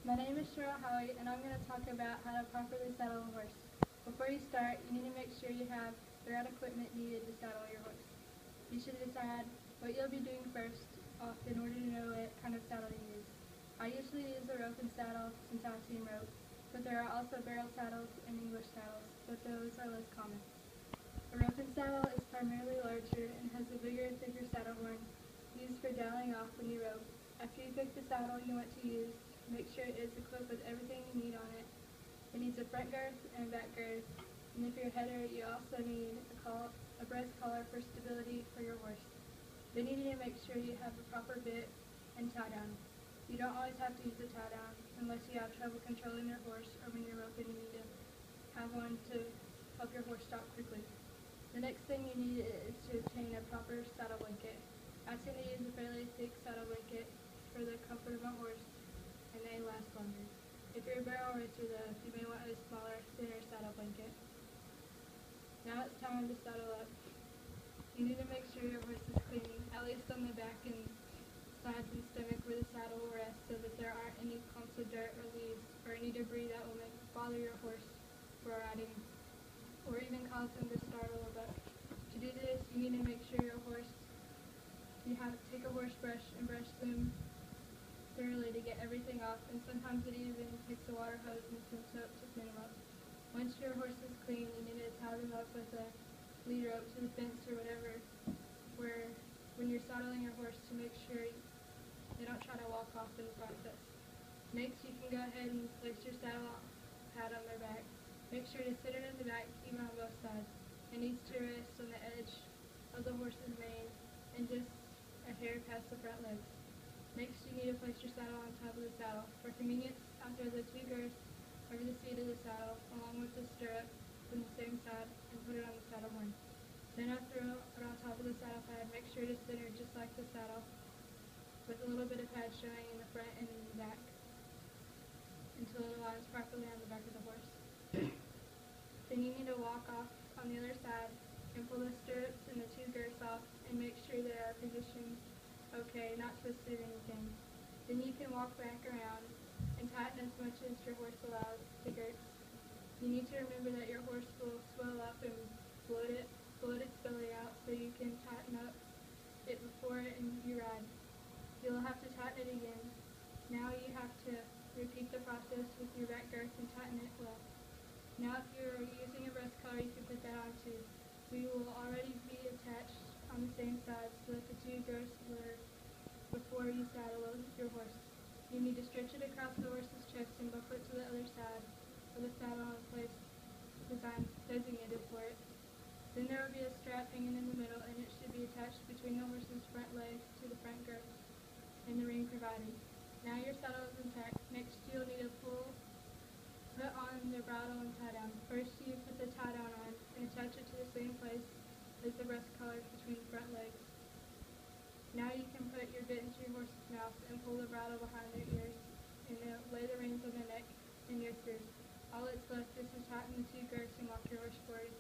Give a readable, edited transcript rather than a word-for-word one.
My name is Cheryl Howie, and I'm going to talk about how to properly saddle a horse. Before you start, you need to make sure you have the right equipment needed to saddle your horse. You should decide what you'll be doing first off in order to know what kind of saddle you use. I usually use a rope and saddle since I've seen rope, but there are also barrel saddles and English saddles, but those are less common. A rope and saddle is primarily larger and has a bigger, thicker saddle horn used for dialing off when you rope. After you pick the saddle you want to use, make sure it is equipped with everything you need on it. It needs a front girth and a back girth, and if you're a header, you also need a breast collar for stability for your horse. Then you need to make sure you have a proper bit and tie down. You don't always have to use a tie down unless you have trouble controlling your horse or when you're roping you need to have one to help your horse stop quickly. The next thing you need is to obtain a proper saddle blanket. I tend to use a fairly thick saddle blanket for the comfort of my horse, and they last longer. If you're a barrel racer though, you may want a smaller, thinner saddle blanket. Now it's time to saddle up. You need to make sure your horse is clean, at least on the back and sides and stomach where the saddle will rest, so that there aren't any clumps of dirt or leaves or any debris that will bother your horse for riding, or even cause them to startle or buck. To do this, you need to make sure you have to take a horse brush and brush them thoroughly to get everything off, and sometimes it even takes a water hose and some soap to clean them up. Once your horse is clean, you need to tie them up with a lead rope to the fence or whatever, where when you're saddling your horse to make sure they don't try to walk off in the process. Next, you can go ahead and place your saddle pad on their back. Make sure to sit it in the back even on both sides. It needs to rest on the edge of the horse's mane and just a hair past the front legs. Next, you need to place your saddle on top of the saddle. For convenience, I'll throw the two girths over the seat of the saddle along with the stirrup from the same side and put it on the saddle horn. Then I'll throw it on top of the saddle pad. Make sure to center just like the saddle, with a little bit of pad showing in the front and in the back until it aligns properly on the back of the horse. Then you need to walk off on the other side and pull the stirrups and the two girths off and make sure they are positioned okay, not twisted or anything. Then you can walk back around and tighten as much as your horse allows the girths. You need to remember that your horse will swell up and bloat its belly out, so you can tighten up it before you ride. You'll have to tighten it again. Now you have to repeat the process with your back girth and tighten it well. Now if you're using a breast collar, you can put that on too. We will already be attached on the same side so that the two girths were before you saddle your horse. You need to stretch it across the horse's chest and buckle it to the other side with a saddle in place designated for it. Then there will be a strap hanging in the middle, and it should be attached between the horse's front legs to the front girth and the ring provided. Now your saddle is intact. Next you'll need to put on the bridle and tie down. First you put the tie down on and attach it to the same place as the breast collar between the front legs. Now you can put your bit into your horse's mouth and pull the bridle behind their ears and lay the reins on the neck and near through. All that's left is to tighten the two girths and walk your horse forward.